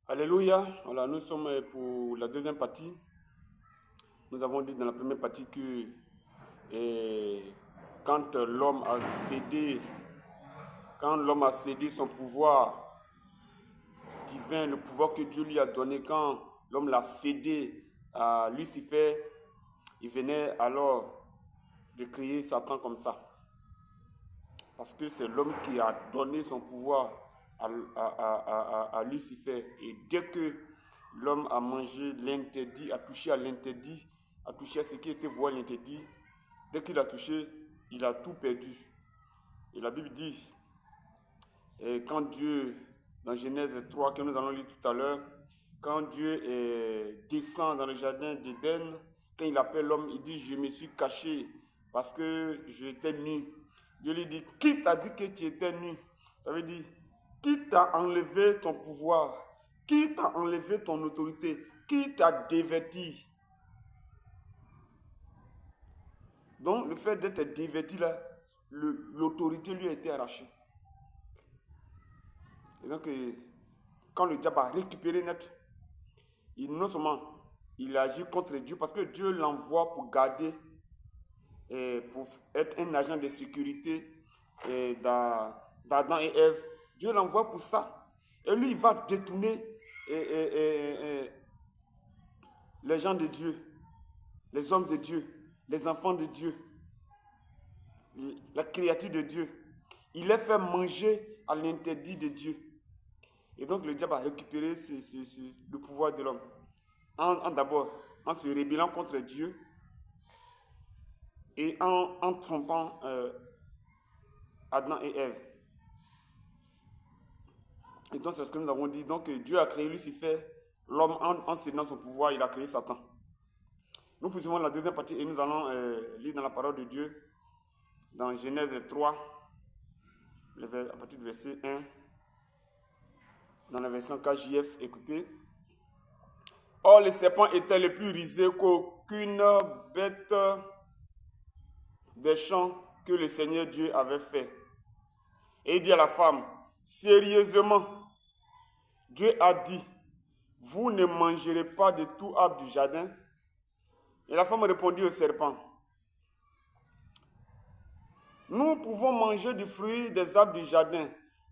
Alléluia. Voilà, nous sommes pour la deuxième partie. Nous avons dit dans la première partie que quand l'homme a cédé, quand l'homme a cédé son pouvoir divin, le pouvoir que Dieu lui a donné, quand l'homme l'a cédé à Lucifer, il venait alors de créer Satan comme ça. Parce que c'est l'homme qui a donné son pouvoir à Lucifer. Et dès que l'homme a mangé l'interdit, a touché à l'interdit, a touché à ce qui était voie l'interdit, dès qu'il a touché, il a tout perdu. Et la Bible dit, quand Dieu, dans Genèse 3, que nous allons lire tout à l'heure, quand Dieu descend dans le jardin d'Éden, quand il appelle l'homme, il dit, je me suis caché parce que j'étais nu. Dieu lui dit, qui t'a dit que tu étais nu? Ça veut dire, qui t'a enlevé ton pouvoir? Qui t'a enlevé ton autorité? Qui t'a dévêti? Donc, le fait d'être dévêti, là, l'autorité lui a été arrachée. Et donc, quand le diable a récupéré net, non seulement il agit contre Dieu, parce que Dieu l'envoie pour garder, pour être un agent de sécurité d'Adam et Ève. Dieu l'envoie pour ça. Et lui, il va détourner les gens de Dieu, les hommes de Dieu, les enfants de Dieu, la créature de Dieu. Il les fait manger à l'interdit de Dieu. Et donc le diable a récupéré le pouvoir de l'homme. D'abord, en se rébellant contre Dieu et en trompant Adam et Ève. Et donc c'est ce que nous avons dit. Donc Dieu a créé Lucifer, l'homme en cédant son pouvoir, il a créé Satan. Nous poursuivons la deuxième partie et nous allons lire dans la parole de Dieu, dans Genèse 3, à partir du verset 1, dans la version KJF, écoutez. Or, le serpent était le plus rusé qu'aucune bête des champs que le Seigneur Dieu avait fait. Et il dit à la femme, sérieusement, Dieu a dit, vous ne mangerez pas de tout arbre du jardin. Et la femme répondit au serpent, nous pouvons manger du fruit des arbres du jardin,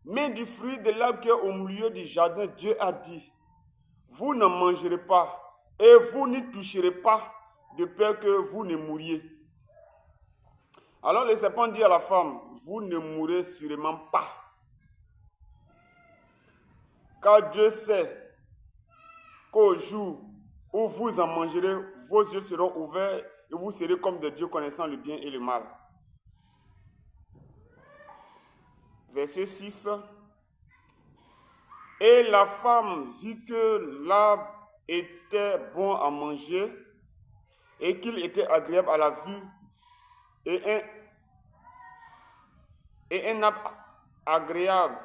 mais du fruit de l'arbre qui est au milieu du jardin, Dieu a dit, vous ne mangerez pas et vous n'y toucherez pas de peur que vous ne mouriez. Alors le serpent dit à la femme, vous ne mourrez sûrement pas. Car Dieu sait qu'au jour où vous en mangerez, vos yeux seront ouverts et vous serez comme des dieux connaissant le bien et le mal. Verset 6. Et la femme vit que l'arbre était bon à manger et qu'il était agréable à la vue et un arbre agréable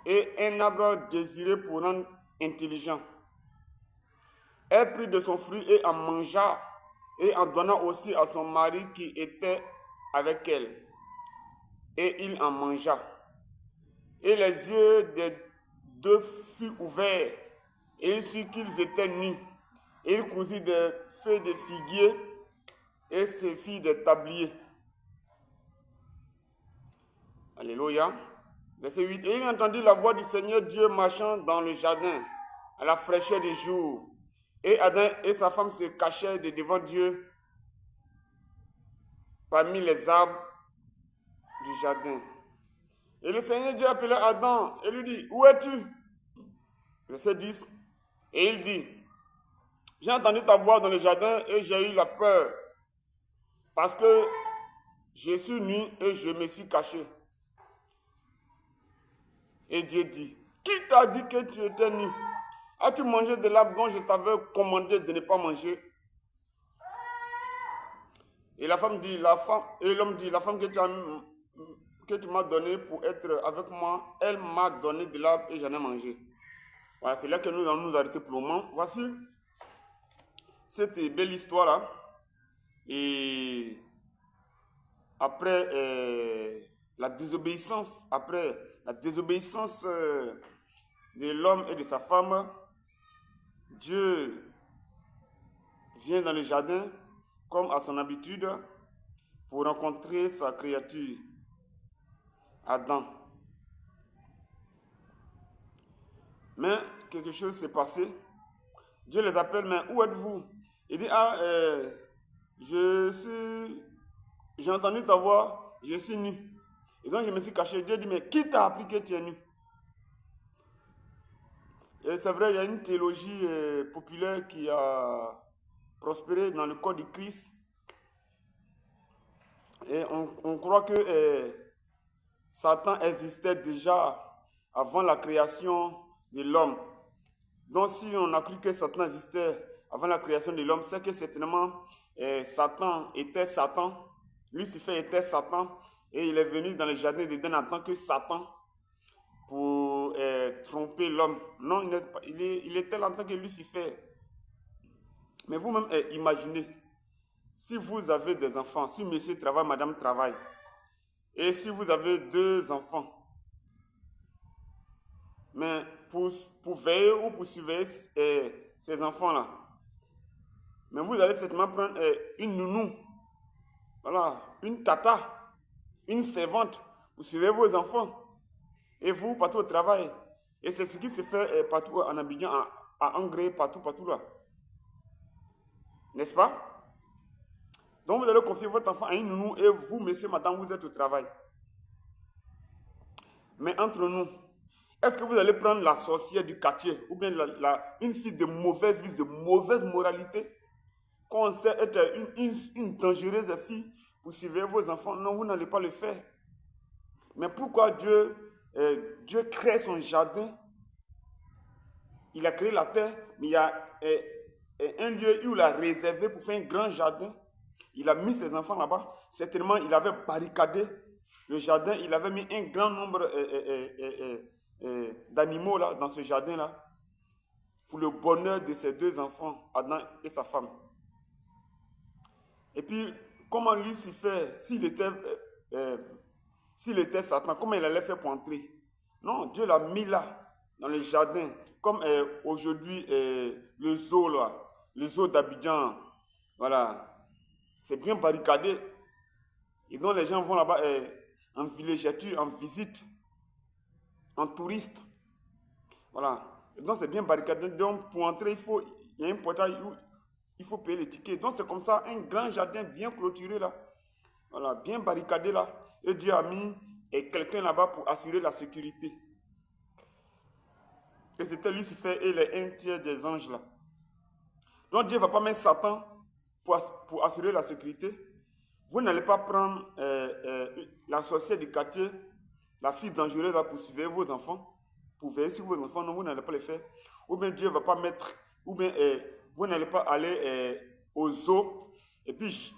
et un arbre désiré pour rendre intelligent. Elle prit de son fruit et en mangea et en donna aussi à son mari qui était avec elle. Et il en mangea. Et les yeux des deux furent ouverts et il sut qu'ils étaient nus. Et il cousit des feuilles de figuier et se fit des tabliers. Alléluia. Verset 8. Et il entendit la voix du Seigneur Dieu marchant dans le jardin à la fraîcheur du jour. Et Adam et sa femme se cachaient de devant Dieu parmi les arbres du jardin. Et le Seigneur Dieu appela Adam et lui dit, où es-tu? Verset 10. Et il dit, j'ai entendu ta voix dans le jardin et j'ai eu la peur parce que je suis nu et je me suis caché. Et Dieu dit, qui t'a dit que tu étais nu? As-tu mangé de l'arbre dont je t'avais commandé de ne pas manger? Et la femme dit, l'homme dit, la femme que tu m'as donnée pour être avec moi, elle m'a donné de l'arbre et j'en ai mangé. Voilà, c'est là que nous allons nous arrêter pour le moment. Voici cette belle histoire-là. Et après la désobéissance de l'homme et de sa femme, Dieu vient dans le jardin, comme à son habitude, pour rencontrer sa créature, Adam. Mais quelque chose s'est passé. Dieu les appelle, mais où êtes-vous? Il dit, j'ai entendu ta voix, je suis nu. Et donc je me suis caché. Dieu dit, mais qui t'a appris que tu es nu? Et c'est vrai, il y a une théologie populaire qui a prospéré dans le corps du Christ. Et on croit que Satan existait déjà avant la création de l'homme. Donc si on a cru que Satan existait avant la création de l'homme, c'est que certainement Satan était Satan, Lucifer était Satan, et il est venu dans le jardin d'Éden en tant que Satan pour tromper l'homme. Non, il était là en tant que Lucifer. Mais vous-même, imaginez, si vous avez des enfants, si monsieur travaille, madame travaille, et si vous avez 2 enfants, mais pour veiller ou pour surveiller ces enfants-là, mais vous allez certainement prendre une nounou, voilà, une tata, une servante pour surveiller vos enfants. Et vous, partout au travail. Et c'est ce qui se fait partout en Abidjan, à Angré, partout là. N'est-ce pas? Donc vous allez confier votre enfant à une nounou et vous, monsieur, madame, vous êtes au travail. Mais entre nous, est-ce que vous allez prendre la sorcière du quartier ou bien une fille de mauvaise vie, de mauvaise moralité, qu'on sait être une dangereuse fille pour surveiller vos enfants? Non, vous n'allez pas le faire. Mais pourquoi Dieu crée son jardin? Il a créé la terre, mais il y a un lieu où il a réservé pour faire un grand jardin. Il a mis ses enfants là-bas. Certainement, il avait barricadé le jardin. Il avait mis un grand nombre d'animaux là, dans ce jardin-là, pour le bonheur de ses 2 enfants, Adam et sa femme. Et puis, comment Lucifer, s'il était Satan, comment il allait faire pour entrer? Non, Dieu l'a mis là, dans le jardin, comme aujourd'hui le zoo là, le zoo d'Abidjan, voilà, c'est bien barricadé. Et donc les gens vont là-bas en villégiature, en visite, en touriste, voilà. Et donc c'est bien barricadé. Donc pour entrer, il y a un portail où il faut payer les tickets. Donc c'est comme ça, un grand jardin bien clôturé là, voilà, bien barricadé là. Et Dieu a mis quelqu'un là-bas pour assurer la sécurité. Et c'était Lucifer et les 1/3 des anges là. Donc Dieu ne va pas mettre Satan pour assurer la sécurité. Vous n'allez pas prendre la sorcière du quartier, la fille dangereuse là, pour surveiller vos enfants, pour veiller sur vos enfants. Non, vous n'allez pas le faire. Ou bien Dieu ne va pas mettre, ou bien vous n'allez pas aller au zoo. Et puis,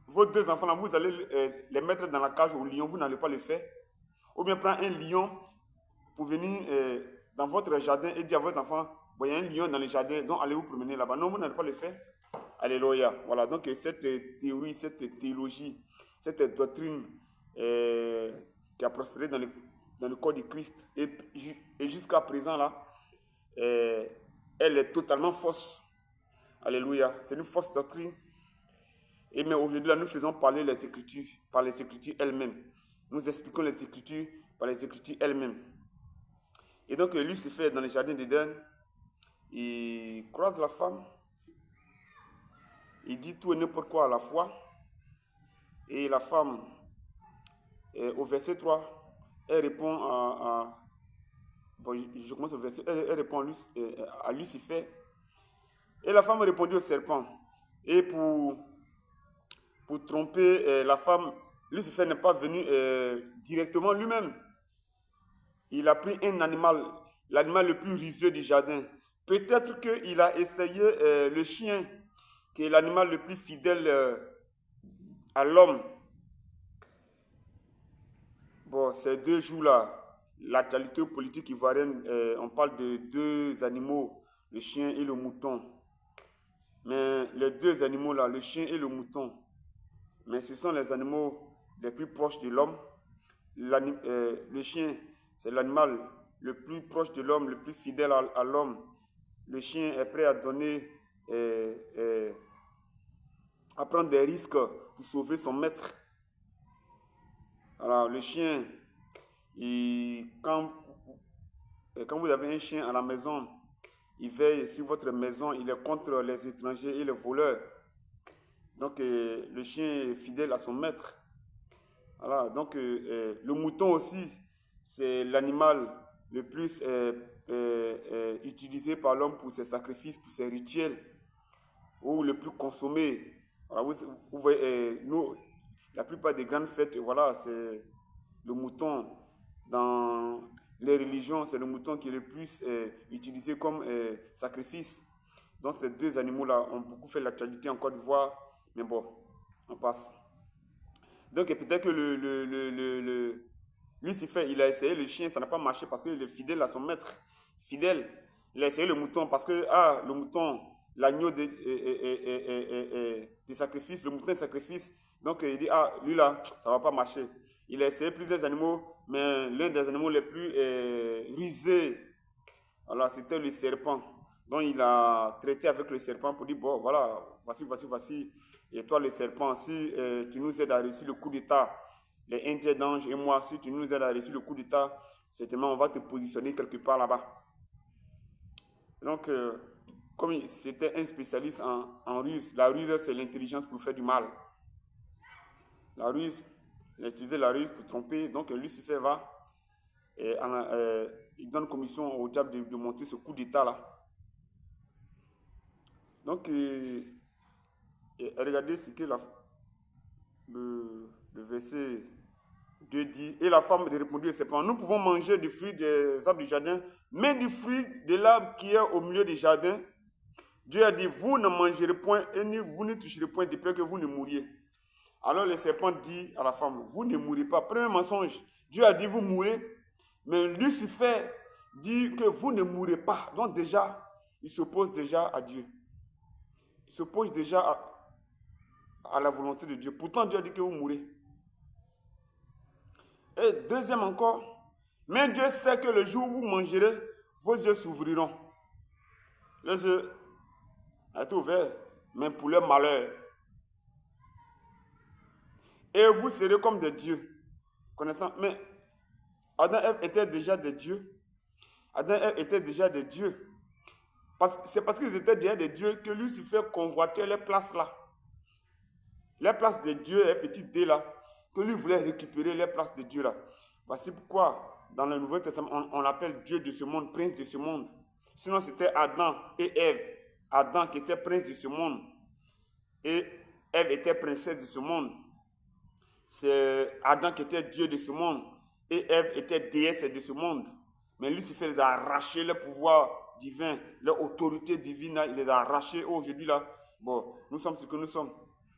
vos 2 enfants là, vous allez les mettre dans la cage au lion. Vous n'allez pas le faire. Ou bien prendre un lion pour venir dans votre jardin et dire à votre enfant, bon, il y a un lion dans le jardin, donc allez vous promener là-bas. Non, vous n'allez pas le faire. Alléluia. Voilà, donc cette théorie, cette théologie, cette doctrine qui a prospéré dans le corps du Christ et jusqu'à présent là, elle est totalement fausse. Alléluia. C'est une fausse doctrine. Et mais aujourd'hui là, nous faisons parler les Écritures, par les Écritures elles-mêmes. Nous expliquons les Écritures par les Écritures elles-mêmes. Et donc Lucifer dans le jardin d'Éden, il croise la femme, il dit tout et n'importe quoi à la fois. Et la femme, au verset 3, elle répond bon, je commence au verset, elle répond à Lucifer. Et la femme répondit au serpent. Et pour tromper la femme, Lucifer n'est pas venu directement lui-même. Il a pris un animal, l'animal le plus rusé du jardin. Peut-être qu'il a essayé le chien, qui est l'animal le plus fidèle à l'homme. Bon, ces 2 jours-là, l'actualité politique ivoirienne, on parle de 2 animaux, le chien et le mouton. Mais les 2 animaux-là, le chien et le mouton, mais ce sont les animaux les plus proches de l'homme. Le chien, c'est l'animal le plus proche de l'homme, le plus fidèle à l'homme. Le chien est prêt à donner, à prendre des risques pour sauver son maître. Alors, le chien, quand vous avez un chien à la maison, il veille sur votre maison, il est contre les étrangers et les voleurs. Donc, le chien est fidèle à son maître. Voilà, donc le mouton aussi, c'est l'animal le plus utilisé par l'homme pour ses sacrifices, pour ses rituels, ou le plus consommé. Voilà, vous voyez, nous, la plupart des grandes fêtes, voilà, c'est le mouton. Dans les religions, c'est le mouton qui est le plus utilisé comme sacrifice. Donc ces deux animaux-là ont beaucoup fait l'actualité en Côte d'Ivoire, mais bon, on passe. Donc peut-être que Lucifer, il a essayé le chien, ça n'a pas marché parce qu'il est fidèle à son maître. Fidèle. Il a essayé le mouton parce que, le mouton, l'agneau de sacrifice, le mouton de sacrifice. Donc il dit, lui là, ça ne va pas marcher. Il a essayé plusieurs animaux, mais l'un des animaux les plus rusés, alors c'était le serpent. Donc il a traité avec le serpent pour dire, bon voilà, voici. Et toi le serpent, si tu nous aides à réussir le coup d'état, les Indiens d'ange et moi, si tu nous aides à réussir le coup d'état, certainement on va te positionner quelque part là-bas. Donc, comme c'était un spécialiste en ruse, la ruse c'est l'intelligence pour faire du mal. La ruse, il a utilisé la ruse pour tromper, donc Lucifer va, et il donne commission au diable de monter ce coup d'état là. Donc, regardez ce que le verset 2 dit. Et la femme répondit au serpent, nous pouvons manger du fruit des arbres du jardin, mais du fruit de l'arbre qui est au milieu du jardin, Dieu a dit, vous ne mangerez point et vous ne toucherez point de peur que vous ne mouriez. Alors le serpent dit à la femme, vous ne mourrez pas. Premier mensonge, Dieu a dit, vous mourrez, mais Lucifer dit que vous ne mourrez pas. Donc déjà, il s'oppose déjà à Dieu. Il s'oppose déjà à la volonté de Dieu. Pourtant, Dieu a dit que vous mourrez. Et deuxième encore, mais Dieu sait que le jour où vous mangerez, vos yeux s'ouvriront. Les yeux étaient ouverts, mais pour leur malheur. Et vous serez comme des dieux, connaissant. Mais Adam et Ève étaient déjà des dieux. Adam et Ève étaient déjà des dieux. C'est parce qu'ils étaient déjà des dieux que Lucifer convoitait les places là. Les places de Dieu, les petites dés là, que lui voulait récupérer les places de Dieu là. Voici pourquoi, dans le Nouveau Testament, on l'appelle Dieu de ce monde, prince de ce monde. Sinon, c'était Adam et Ève. Adam qui était prince de ce monde. Et Ève était princesse de ce monde. C'est Adam qui était Dieu de ce monde. Et Ève était déesse de ce monde. Mais Lucifer les a arraché le pouvoir divin, leur autorité divine, il les a arrachés. Aujourd'hui là, bon, nous sommes ce que nous sommes.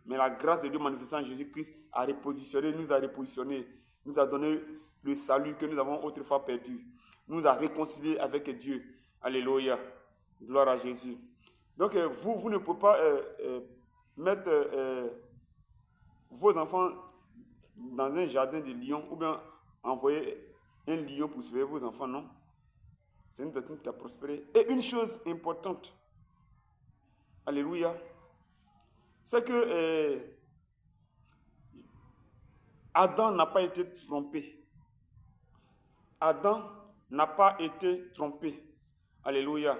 Mais la grâce de Dieu manifestée en Jésus-Christ a repositionné, nous a repositionné, nous a donné le salut que nous avons autrefois perdu. Nous a réconciliés avec Dieu. Alléluia. Gloire à Jésus. Donc vous ne pouvez pas mettre vos enfants dans un jardin de lions ou bien envoyer un lion pour sauver vos enfants, non. C'est une doctrine qui a prospéré. Et une chose importante, alléluia, c'est que Adam n'a pas été trompé. Adam n'a pas été trompé. Alléluia.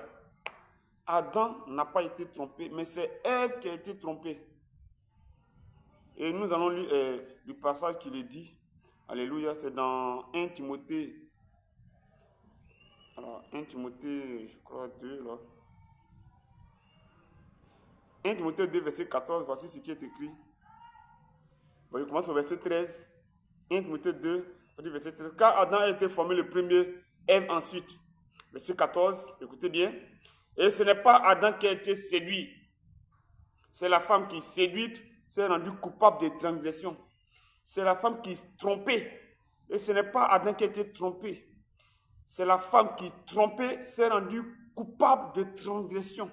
Adam n'a pas été trompé, mais c'est Ève qui a été trompée. Et nous allons lire le passage qui le dit. Alléluia, c'est dans 1 Timothée. Alors, 1 Timothée, je crois 2, là. 1 Timothée 2, verset 14, voici ce qui est écrit. Bon, je commence au verset 13. 1 Timothée 2, verset 13. Car Adam a été formé le premier, Ève ensuite. Verset 14, écoutez bien. Et ce n'est pas Adam qui a été séduit. C'est la femme qui, séduite, s'est rendue coupable de transgression. C'est la femme qui trompée. Et ce n'est pas Adam qui a été trompé. C'est la femme qui, trompée, s'est rendue coupable de transgression.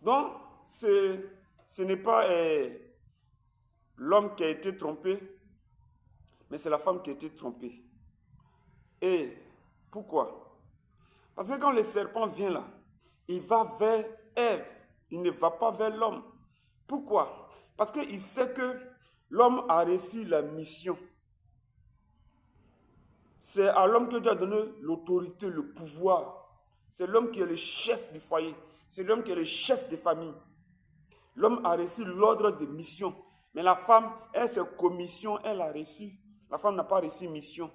Donc, ce n'est pas l'homme qui a été trompé, mais c'est la femme qui a été trompée. Et pourquoi? Parce que quand le serpent vient là, il va vers Ève, il ne va pas vers l'homme. Pourquoi? Parce qu'il sait que l'homme a reçu la mission. C'est à l'homme que Dieu a donné l'autorité, le pouvoir. C'est l'homme qui est le chef du foyer. C'est l'homme qui est le chef de famille. L'homme a reçu l'ordre de mission. Mais la femme, elle, c'est commission, elle a reçu. La femme n'a pas reçu mission.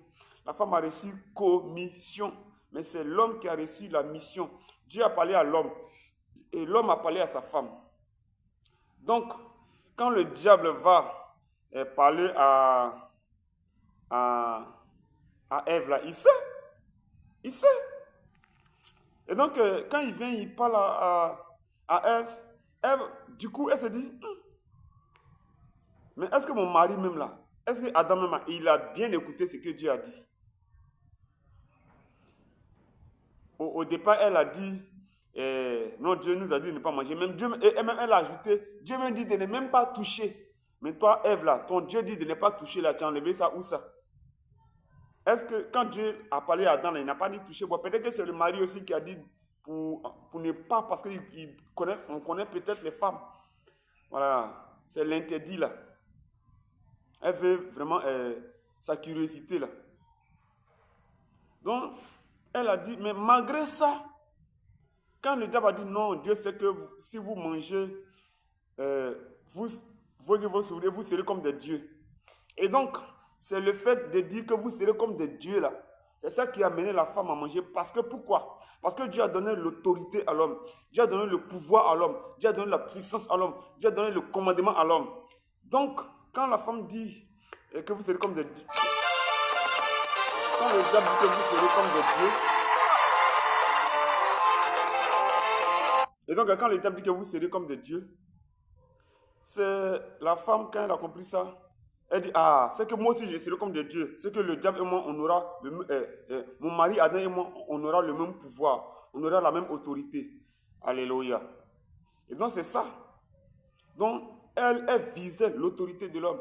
La femme a reçu commission. Mais c'est l'homme qui a reçu la mission. Dieu a parlé à l'homme. Et l'homme a parlé à sa femme. Donc, quand le diable va parler à Ève, là, il sait. Il sait. Et donc, quand il vient, il parle à Ève. Ève, du coup, elle se dit, mais est-ce que mon mari même là, est-ce que Adam même là, il a bien écouté ce que Dieu a dit? Au départ, elle a dit, non, Dieu nous a dit de ne pas manger. Même Dieu, et même elle a ajouté, Dieu me dit de ne même pas toucher. Mais toi, Ève là, ton Dieu dit de ne pas toucher là, tu as enlevé ça, où ça? Est-ce que quand Dieu a parlé à Adam, là, il n'a pas dit toucher? Bon, peut-être que c'est le mari aussi qui a dit pour ne pas, parce qu'on connaît peut-être les femmes. Voilà, c'est l'interdit là. Elle veut vraiment sa curiosité là. Donc, elle a dit, mais malgré ça, quand le diable a dit non, Dieu sait que si vous mangez, vos yeux vont s'ouvrir, vous serez comme des dieux. Et donc, c'est le fait de dire que vous serez comme des dieux là. C'est ça qui a mené la femme à manger. Parce que pourquoi? Parce que Dieu a donné l'autorité à l'homme. Dieu a donné le pouvoir à l'homme. Dieu a donné la puissance à l'homme. Dieu a donné le commandement à l'homme. Donc, quand la femme dit que vous serez comme des dieux, quand le diable dit que vous serez comme des dieux, et donc quand le diable dit que vous serez comme des dieux, c'est la femme, quand elle a compris ça, elle dit, ah, c'est que moi aussi je serai comme des dieux. C'est que le diable et moi, on aura, mon mari Adam et moi, on aura le même pouvoir. On aura la même autorité. Alléluia. Et donc c'est ça. Donc, elle visait l'autorité de l'homme.